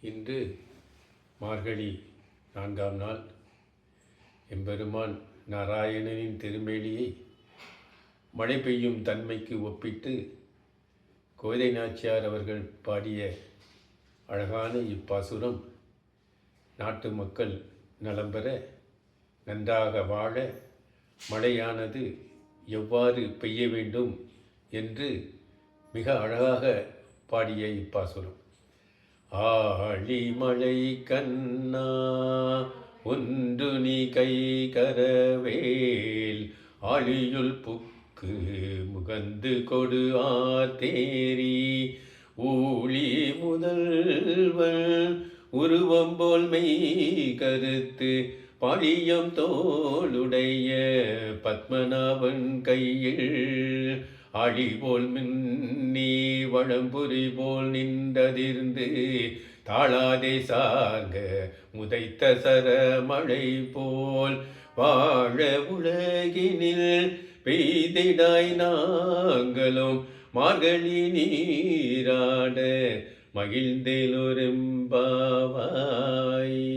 இன்று மார்கழி 4ஆம் நாள். எம்பெருமான் நாராயணனின் திருமேனியை மழை பெய்யும் தன்மைக்கு ஒப்பிட்டு கோதை நாச்சியார் அவர்கள் பாடிய அழகான இப்பாசுரம் நாட்டு மக்கள் நலம் பெற, நன்றாக வாழ மழையானது எவ்வாறு பெய்ய வேண்டும் என்று மிக அழகாக பாடிய இப்பாசுரம். ஆழிமழை கண்ணா ஒன்று நீ கை கரவேல், ஆழியுள் புக்கு முகந்து கொடு ஆத்தேரி, ஊழி முதல்வன் உருவம் போல் மெய் கருத்து, பாழியம் தோளுடைய பத்மநாபன் கையில், ஆழிபோல் மின்னி வளம்புரி போல் நின்றதிர்ந்து, தாழாதே சார்க முதைத்த சரமழை போல், வாழ உலகினில் பெய்திடாய் நாங்களும் மார்கழி நீராட மகிழ்ந்தேலொரும்பாவாய்.